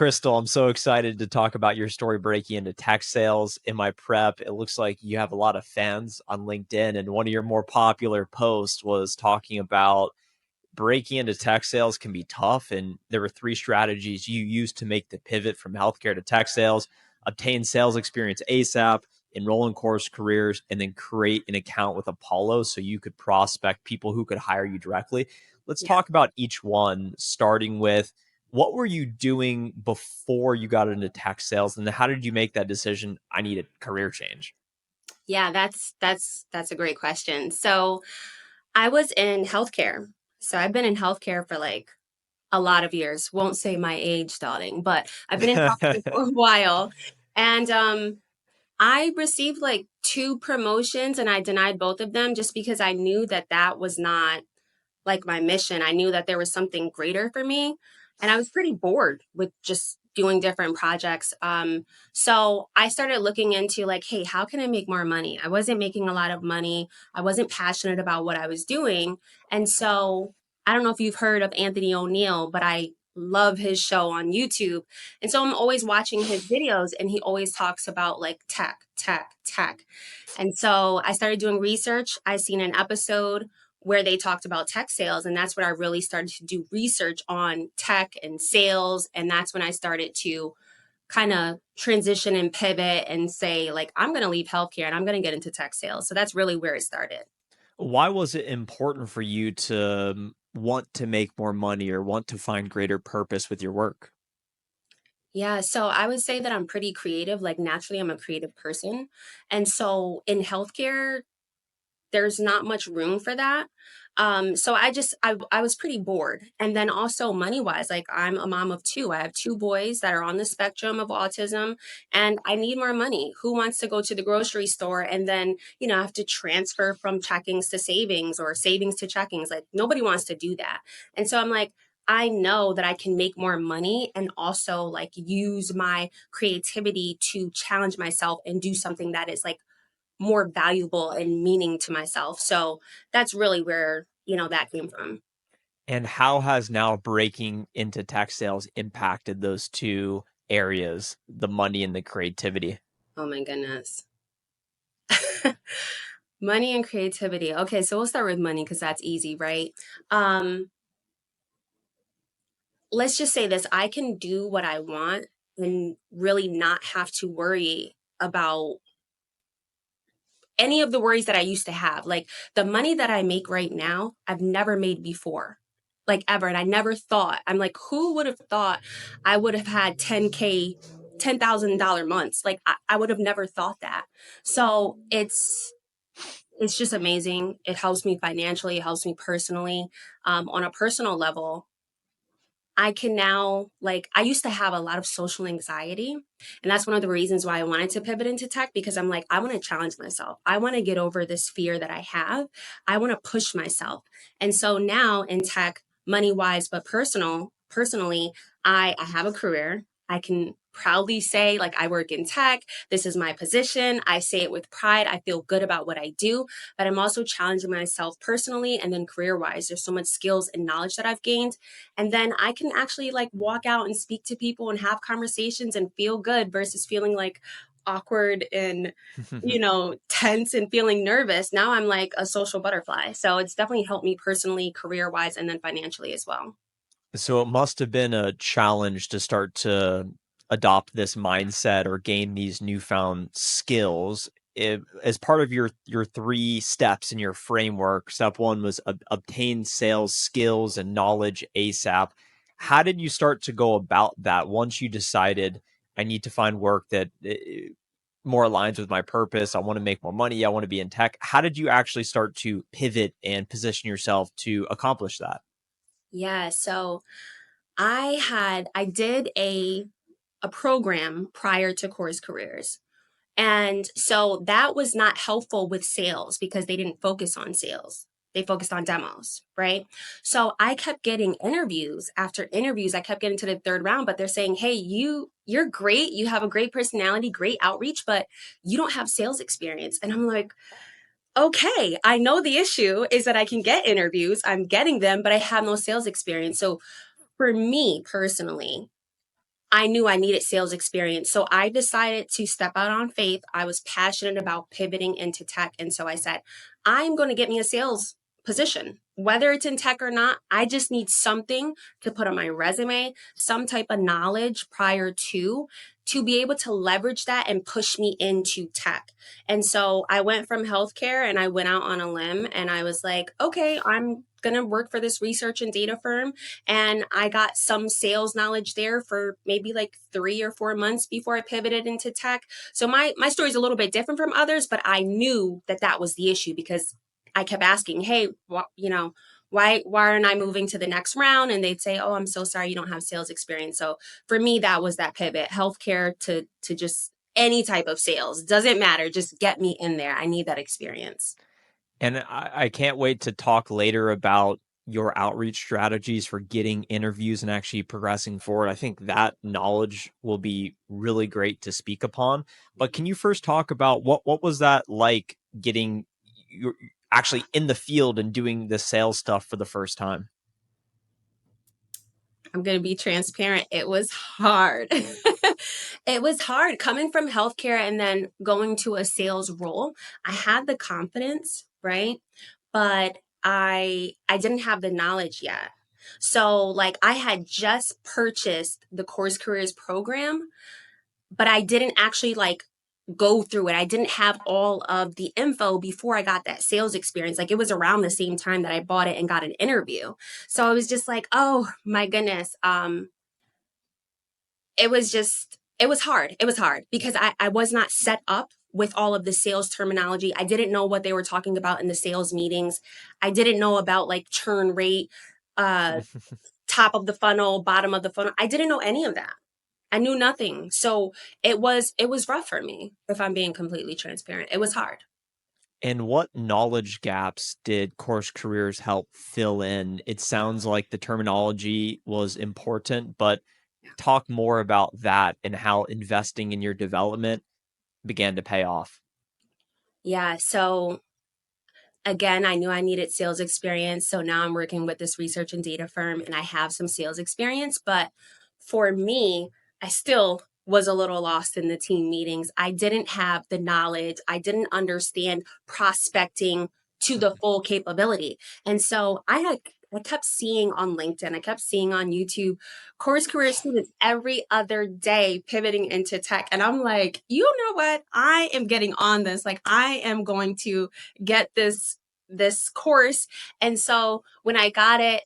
Krystal, I'm so excited to talk about your story breaking into tech sales. In my prep, it looks like you have a lot of fans on LinkedIn, and one of your more popular posts was talking about breaking into tech sales can be tough. And there were three strategies you used to make the pivot from healthcare to tech sales: obtain sales experience ASAP, enroll in CourseCareers, and then create an account with Apollo so you could prospect people who could hire you directly. Let's Yeah. talk about each one, starting with what were you doing before you got into tech sales? And then how did you make that decision? I need a career change. Yeah, that's a great question. So I was in healthcare. So I've been in healthcare for like a lot of years. Won't say my age, darling, but I've been in healthcare for a while. And I received like two promotions and I denied both of them just because I knew that that was not like my mission. I knew that there was something greater for me. And I was pretty bored with just doing different projects. So I started looking into like, hey, how can I make more money? I wasn't making a lot of money. I wasn't passionate about what I was doing. And so I don't know if you've heard of Anthony O'Neill, but I love his show on YouTube. And so I'm always watching his videos and he always talks about like tech, tech, tech. And so I started doing research. I seen an episode where they talked about tech sales. And that's when I really started to do research on tech and sales. And that's when I started to kind of transition and pivot and say, like, I'm going to leave healthcare and I'm going to get into tech sales. So that's really where it started. Why was it important for you to want to make more money or want to find greater purpose with your work? Yeah, so I would say that I'm pretty creative. Like, naturally, I'm a creative person. And so in healthcare, there's not much room for that. So I was pretty bored. And then also money wise, like I'm a mom of two. I have two boys that are on the spectrum of autism and I need more money. Who wants to go to the grocery store and then, have to transfer from checkings to savings or savings to checkings? Like nobody wants to do that. And so I'm like, I know that I can make more money and also like use my creativity to challenge myself and do something that is like more valuable and meaning to myself. So that's really where, that came from. And how has now breaking into tech sales impacted those two areas, the money and the creativity? Oh my goodness. Money and creativity. Okay, so we'll start with money because that's easy, right? Um, let's just say this, I can do what I want and really not have to worry about any of the worries that I used to have. Like the money that I make right now, I've never made before. Like ever. And I never thought, I'm like, who would have thought I would have had 10K, $10,000 months? Like I would have never thought that. So it's just amazing. It helps me financially, it helps me personally. On a personal level, I can now, like, I used to have a lot of social anxiety. And that's one of the reasons why I wanted to pivot into tech because I'm like, I want to challenge myself. I want to get over this fear that I have. I want to push myself. And so now in tech, money wise, but personally, I have a career. I can proudly say, like, I work in tech. This is my position. I say it with pride. I feel good about what I do, but I'm also challenging myself personally and then career wise. There's so much skills and knowledge that I've gained and then I can actually like walk out and speak to people and have conversations and feel good versus feeling like awkward and, tense and feeling nervous. Now I'm like a social butterfly. So it's definitely helped me personally, career wise, and then financially as well. So it must have been a challenge to start to adopt this mindset or gain these newfound skills. As part of your three steps in your framework, step one was obtain sales skills and knowledge ASAP. How did you start to go about that once you decided I need to find work that more aligns with my purpose? I want to make more money. I want to be in tech. How did you actually start to pivot and position yourself to accomplish that? Yeah. So I did a program prior to CourseCareers. And so that was not helpful with sales because they didn't focus on sales. They focused on demos, right? So I kept getting interviews after interviews. I kept getting to the third round, but they're saying, "Hey, you're great. You have a great personality, great outreach, but you don't have sales experience." And I'm like, "Okay, I know the issue is that I can get interviews. I'm getting them, but I have no sales experience." So for me personally, I knew I needed sales experience. So I decided to step out on faith. I was passionate about pivoting into tech. And so I said, I'm going to get me a sales position, whether it's in tech or not. I just need something to put on my resume, some type of knowledge prior to be able to leverage that and push me into tech. And so I went from healthcare and I went out on a limb and I was like, okay, I'm going to work for this research and data firm. And I got some sales knowledge there for maybe like 3 or 4 months before I pivoted into tech. So my story is a little bit different from others, but I knew that that was the issue because I kept asking, hey, why aren't I moving to the next round? And they'd say, oh, I'm so sorry, you don't have sales experience. So for me, that was that pivot, healthcare to just any type of sales. Doesn't matter. Just get me in there. I need that experience. And I can't wait to talk later about your outreach strategies for getting interviews and actually progressing forward. I think that knowledge will be really great to speak upon. But can you first talk about what was that like getting you actually in the field and doing the sales stuff for the first time? I'm going to be transparent. It was hard. It was hard coming from healthcare and then going to a sales role. I had the confidence, right? But I didn't have the knowledge yet. So like I had just purchased the Course Careers program, but I didn't actually like go through it. I didn't have all of the info before I got that sales experience. Like it was around the same time that I bought it and got an interview. So I was just like, oh my goodness. It was hard. It was hard because I was not set up with all of the sales terminology. I didn't know what they were talking about in the sales meetings. I didn't know about like churn rate, uh, top of the funnel, bottom of the funnel. I didn't know any of that. I knew nothing. So it was rough for me, if I'm being completely transparent. It was hard. And what knowledge gaps did Course Careers help fill in? It sounds like the terminology was important, but talk more about that and how investing in your development began to pay off. Yeah. So again, I knew I needed sales experience. So now I'm working with this research and data firm and I have some sales experience. But for me, I still was a little lost in the team meetings. I didn't have the knowledge, I didn't understand prospecting to the full capability. And so I kept seeing on LinkedIn, I kept seeing on YouTube course career students every other day pivoting into tech. And I'm like, you know what? I am getting on this. Like, I am going to get this course. And so when I got it,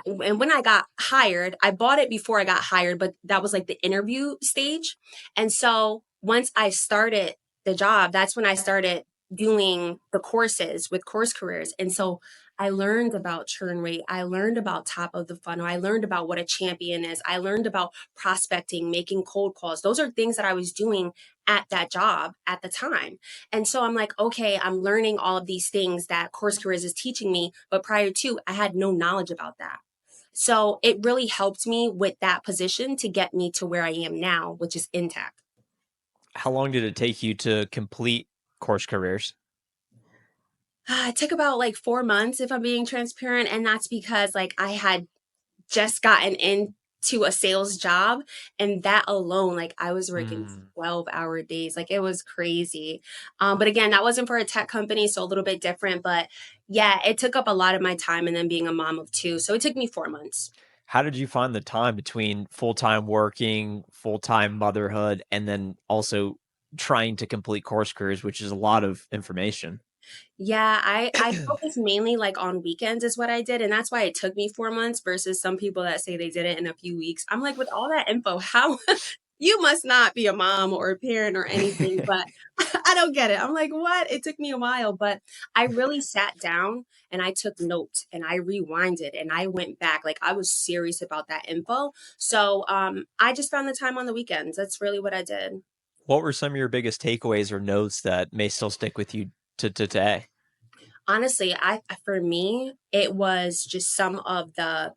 and when I got hired, I bought it before I got hired, but that was like the interview stage. And so once I started the job, that's when I started doing the courses with Course Careers. And so I learned about churn rate. I learned about top of the funnel. I learned about what a champion is. I learned about prospecting, making cold calls. Those are things that I was doing at that job at the time. And so I'm like, okay, I'm learning all of these things that Course Careers is teaching me. But prior to, I had no knowledge about that. So it really helped me with that position to get me to where I am now, which is in tech. How long did it take you to complete Course Careers? It took about like 4 months, if I'm being transparent. And that's because like I had just gotten into a sales job and that alone, like I was working Mm. 12-hour days. Like it was crazy. But again, that wasn't for a tech company, so a little bit different. But yeah, it took up a lot of my time and then being a mom of two. So it took me 4 months. How did you find the time between full-time working, full-time motherhood, and then also trying to complete Course Careers, which is a lot of information? Yeah, I focus mainly like on weekends is what I did, and that's why it took me 4 months versus some people that say they did it in a few weeks. I'm like, with all that info, how you must not be a mom or a parent or anything, but I don't get it. I'm like, what? It took me a while, but I really sat down and I took notes and I rewinded and I went back. Like I was serious about that info. So I just found the time on the weekends. That's really what I did. What were some of your biggest takeaways or notes that may still stick with you to today? Honestly, I for me, it was just some of the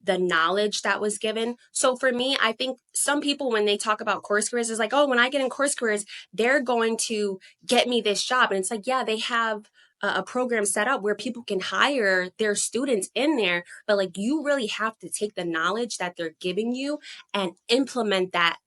knowledge that was given. So for me, I think some people when they talk about course careers is like, oh, when I get in course careers, they're going to get me this job. And it's like, yeah, they have a program set up where people can hire their students in there, but like you really have to take the knowledge that they're giving you and implement that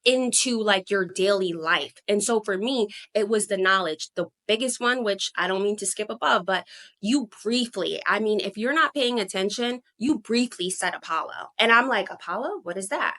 into like your daily life. And so for me, it was the knowledge. The biggest one, which I don't mean to skip above, but you briefly, I mean, if you're not paying attention, you briefly said Apollo. And I'm like, Apollo, what is that?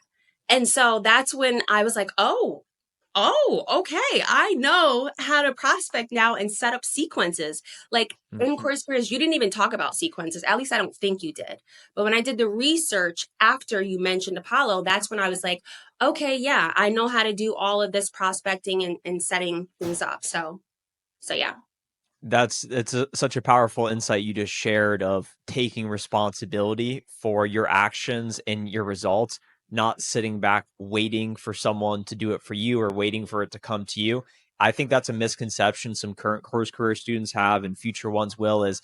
And so that's when I was like, okay. I know how to prospect now and set up sequences. Like in Mhm. CourseCareers, you didn't even talk about sequences. At least I don't think you did. But when I did the research after you mentioned Apollo, that's when I was like, okay, yeah, I know how to do all of this prospecting and setting things up. So yeah. That's such a powerful insight you just shared of taking responsibility for your actions and your results, not sitting back waiting for someone to do it for you or waiting for it to come to you. I think that's a misconception some current course career students have and future ones will is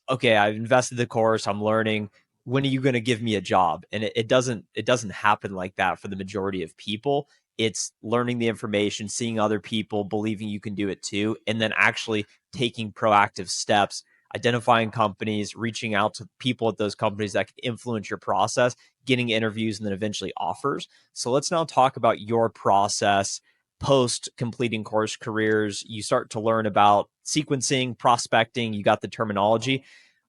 okay, I've invested the course, I'm learning. When are you going to give me a job? And it doesn't happen like that for the majority of people. It's learning the information, seeing other people, believing you can do it too, and then actually taking proactive steps, identifying companies, reaching out to people at those companies that can influence your process, getting interviews, and then eventually offers. So let's now talk about your process post completing course careers. You start to learn about sequencing, prospecting, you got the terminology.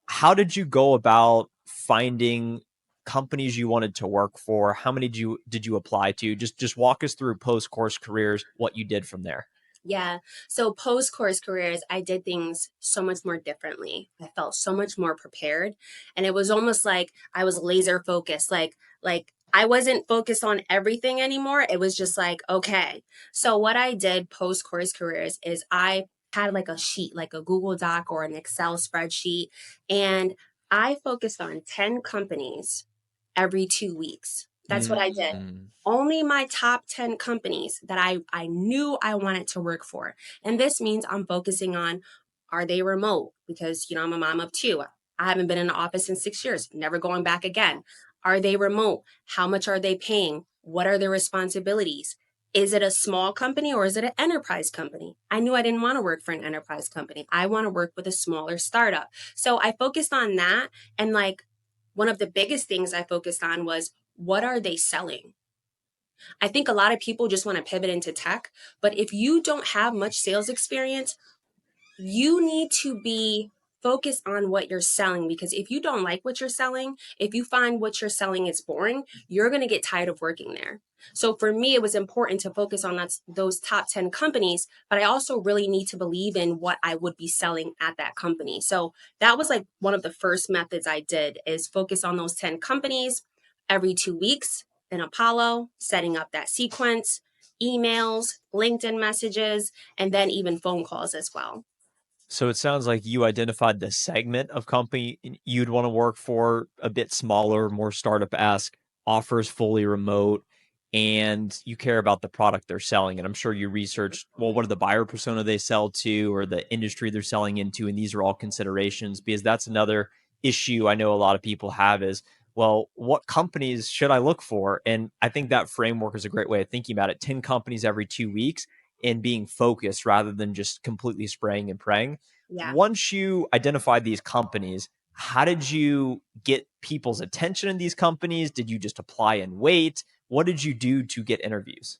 How did you go about finding companies you wanted to work for? How many did you apply to? Just walk us through post course careers, what you did from there. Yeah. So post CourseCareers, I did things so much more differently. I felt so much more prepared. And it was almost like I was laser focused. Like I wasn't focused on everything anymore. It was just like, okay. So what I did post CourseCareers is I had like a sheet, like a Google Doc or an Excel spreadsheet. And I focused on 10 companies every 2 weeks. That's what I did. Mm. Only my top 10 companies that I knew I wanted to work for. And this means I'm focusing on, are they remote? Because, I'm a mom of two. I haven't been in the office in 6 years, never going back again. Are they remote? How much are they paying? What are their responsibilities? Is it a small company or is it an enterprise company? I knew I didn't want to work for an enterprise company. I want to work with a smaller startup. So I focused on that. And like one of the biggest things I focused on was, what are they selling? I think a lot of people just want to pivot into tech, but if you don't have much sales experience, you need to be focused on what you're selling, because if you don't like what you're selling, if you find what you're selling is boring, you're going to get tired of working there. So for me, it was important to focus on those top 10 companies, but I also really need to believe in what I would be selling at that company. So that was like one of the first methods I did, is focus on those 10 companies every 2 weeks in Apollo, setting up that sequence, emails, LinkedIn messages, and then even phone calls as well. So it sounds like you identified the segment of company you'd want to work for, a bit smaller, more startup-esque, offers fully remote, and you care about the product they're selling. And I'm sure you researched, well, what are the buyer persona they sell to or the industry they're selling into? And these are all considerations because that's another issue I know a lot of people have is, well, what companies should I look for? And I think that framework is a great way of thinking about it. 10 companies every 2 weeks and being focused rather than just completely spraying and praying. Yeah. Once you identify these companies, how did you get people's attention in these companies? Did you just apply and wait? What did you do to get interviews?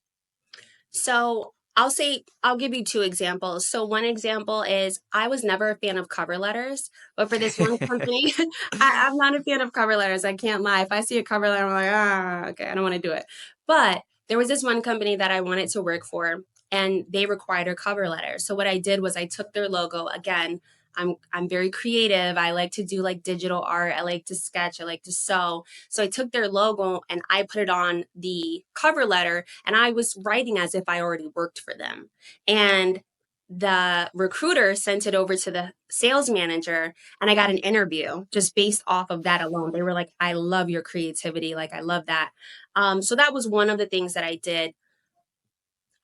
So I'll give you two examples. So one example is, I was never a fan of cover letters, but for this one company, I'm not a fan of cover letters. I can't lie. If I see a cover letter, I'm like, okay, I don't want to do it. But there was this one company that I wanted to work for, and they required a cover letter. So what I did was I took their logo again. I'm very creative. I like to do like digital art. I like to sketch. I like to sew. So I took their logo and I put it on the cover letter, and I was writing as if I already worked for them. And the recruiter sent it over to the sales manager, and I got an interview just based off of that alone. They were like, I love your creativity. Like, I love that. So that was one of the things that I did.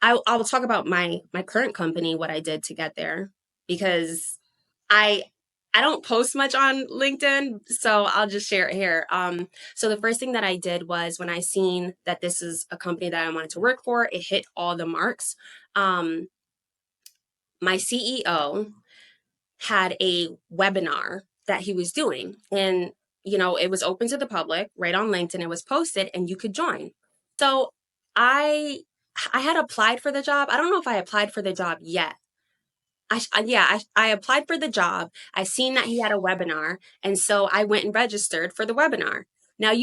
I will talk about my current company, what I did to get there, because I I don't post much on LinkedIn, so I'll just share it here. So the first thing that I did was, when I seen that this is a company that I wanted to work for, it hit all the marks. My CEO had a webinar that he was doing. And, it was open to the public right on LinkedIn. It was posted and you could join. So I I had applied for the job. I don't know if I applied for the job yet. I applied for the job. I seen that he had a webinar, and so I went and registered for the webinar. Now,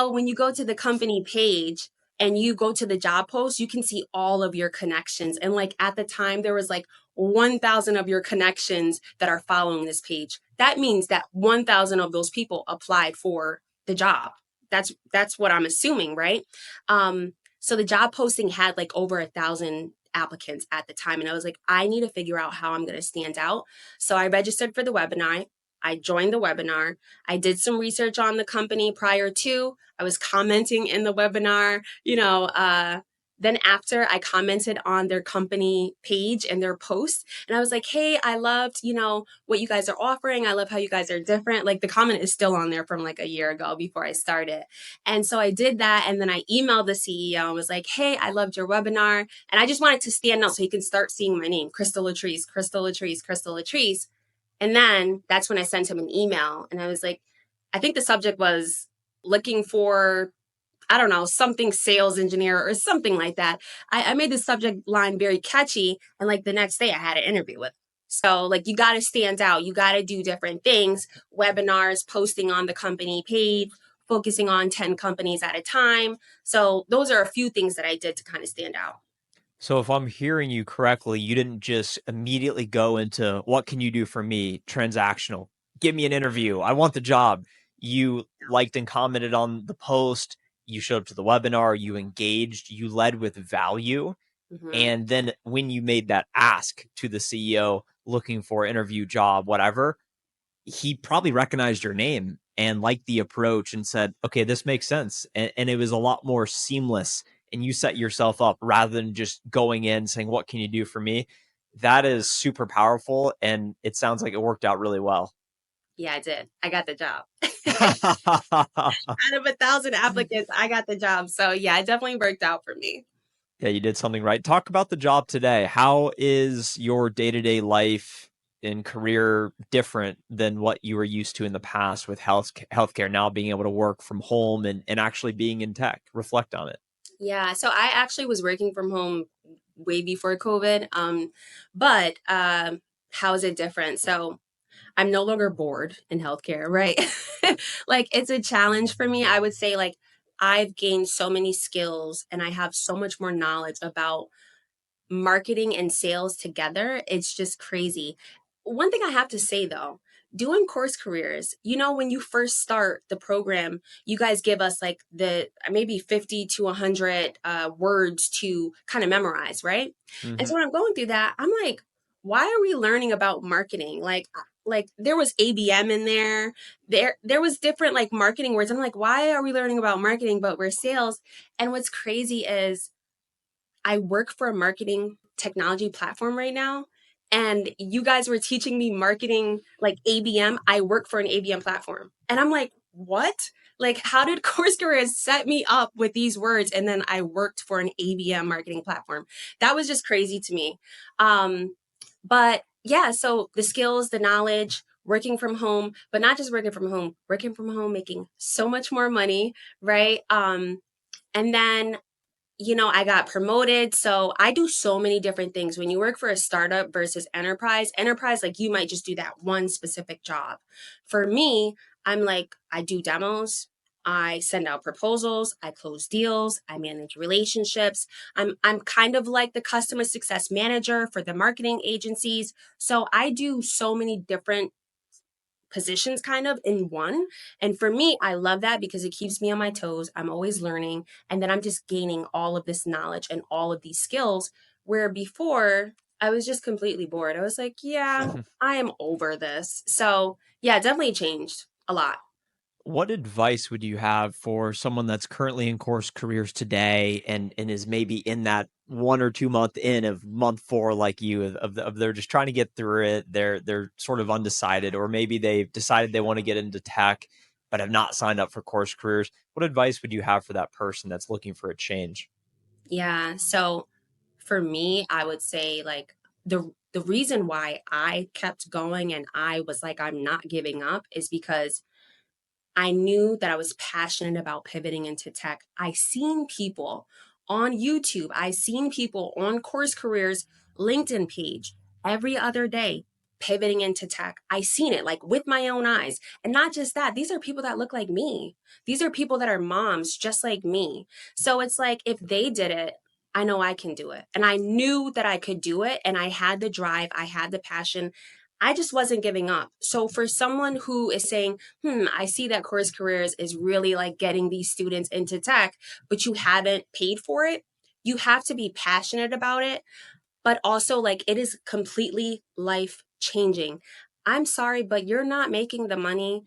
when you go to the company page and you go to the job post, you can see all of your connections. And like at the time, there was like 1,000 of your connections that are following this page. That means that 1,000 of those people applied for the job. That's what I'm assuming, right? So the job posting had like over 1,000 applicants at the time. And I was like, I need to figure out how I'm going to stand out. So I registered for the webinar. I joined the webinar. I did some research on the company prior to. I was commenting in the webinar, then after I commented on their company page and their post, and I was like, hey, I loved, what you guys are offering. I love how you guys are different. Like the comment is still on there from like a year ago before I started. And so I did that. And then I emailed the CEO and was like, hey, I loved your webinar. And I just wanted to stand out so he can start seeing my name, Krystal Latrice, Krystal Latrice, Krystal Latrice. And then that's when I sent him an email. And I was like, I think the subject was looking for, I don't know, something sales engineer or something like that. I made the subject line very catchy. And like the next day I had an interview with him. So like you got to stand out. You got to do different things, webinars, posting on the company page, focusing on 10 companies at a time. So those are a few things that I did to kind of stand out. So if I'm hearing you correctly, you didn't just immediately go into what can you do for me? Transactional. Give me an interview. I want the job. You liked and commented on the post. You showed up to the webinar. You engaged. You led with value. Mm-hmm. And then when you made that ask to the CEO looking for interview, job, whatever, he probably recognized your name and liked the approach and said, okay, this makes sense. And it was a lot more seamless. And you set yourself up rather than just going in saying, what can you do for me? That is super powerful. And it sounds like it worked out really well. Yeah, I did. I got the job. Yeah, Out of 1,000 applicants, I got the job. So yeah, it definitely worked out for me. you did something right. Talk about the job today. How is your day-to-day life and career different than what you were used to in the past with healthcare now being able to work from home and actually being in tech? Reflect on it. Yeah, so I actually was working from home way before COVID. But how is it different? So I'm no longer bored in healthcare, right? Like it's a challenge for me. I would say like I've gained so many skills and I have so much more knowledge about marketing and sales together. It's just crazy. One thing I have to say though, doing course careers, when you first start the program, you guys give us like the maybe 50 to 100 words to kind of memorize, right? And so Mhm. when I'm going through that, I'm like, why are we learning about marketing? Like there was ABM in there. There was different like marketing words. I'm like, why are we learning about marketing but we're sales? And what's crazy is I work for a marketing technology platform right now. And you guys were teaching me marketing like ABM. I work for an ABM platform. And I'm like, what? Like, how did CourseCareers set me up with these words? And then I worked for an ABM marketing platform. That was just crazy to me. But yeah, so the skills, the knowledge, working from home, but not just working from home, making so much more money, right? And then I got promoted. So I do so many different things. When you work for a startup versus enterprise, like you might just do that one specific job. For me, I'm like, I do demos. I send out proposals, I close deals, I manage relationships. I'm kind of like the customer success manager for the marketing agencies. So I do so many different positions kind of in one. And for me, I love that because it keeps me on my toes. I'm always learning. And then I'm just gaining all of this knowledge and all of these skills. Where before, I was just completely bored. I was like, yeah, I am over this. So, yeah, it definitely changed a lot. What advice would you have for someone that's currently in course careers today and is maybe in that 1 or 2 month in of month four like you of they're just trying to get through it. They're sort of undecided, or maybe they've decided they want to get into tech but have not signed up for course careers. What advice would you have for that person that's looking for a change? Yeah. So for me, I would say like the reason why I kept going and I was like, I'm not giving up is because I knew that I was passionate about pivoting into tech. I seen people on YouTube, I seen people on Course Careers LinkedIn page every other day pivoting into tech. I seen it like with my own eyes. And not just that, these are people that look like me. These are people that are moms just like me. So it's like if they did it, I know I can do it. And I knew that I could do it and I had the drive, I had the passion. I just wasn't giving up. So for someone who is saying, I see that Course Careers is really like getting these students into tech, but you haven't paid for it. You have to be passionate about it, but also like it is completely life changing. I'm sorry, but you're not making the money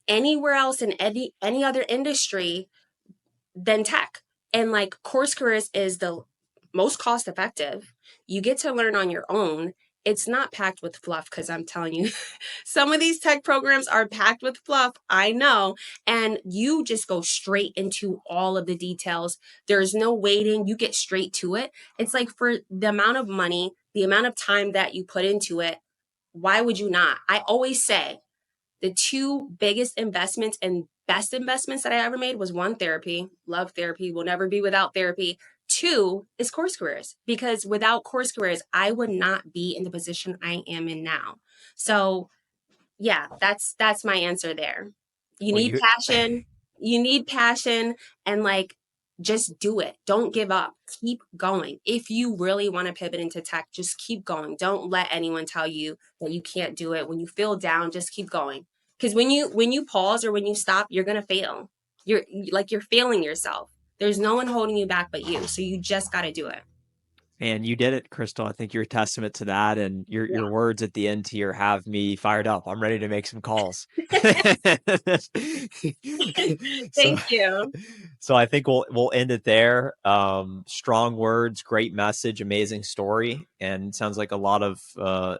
anywhere else in any other industry than tech. And like Course Careers is the most cost effective. You get to learn on your own. It's not packed with fluff because I'm telling you, some of these tech programs are packed with fluff. I know. And you just go straight into all of the details. There's no waiting. You get straight to it. It's like for the amount of money, the amount of time that you put into it, why would you not? I always say the two biggest investments and best investments that I ever made was one, therapy. Love therapy. Will never be without therapy. Two is Course Careers, because without Course Careers, I would not be in the position I am in now. So yeah, that's my answer there. You Well, need passion. You need passion and like just do it. Don't give up. Keep going. If you really want to pivot into tech, just keep going. Don't let anyone tell you that you can't do it. When you feel down, just keep going. Cuz when you pause or when you stop, you're going to fail. You're failing yourself. There's no one holding you back but you. So you just got to do it. and you did it, Krystal. I think you're a testament to that, and your Yeah. words at the end here have me fired up. I'm ready to make some calls. So, Thank you. so I think we'll end it there. Strong words, great message, amazing story, and sounds like a lot of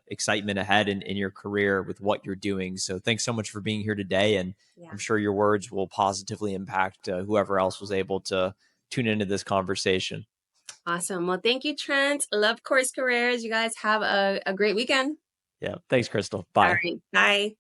excitement ahead in your career with what you're doing. So thanks so much for being here today, and Yeah. I'm sure your words will positively impact whoever else was able to tune into this conversation. Awesome. Well, thank you, Trent. Love Course Careers. You guys have a great weekend. Yeah. Thanks, Krystal. All Bye. right. Bye.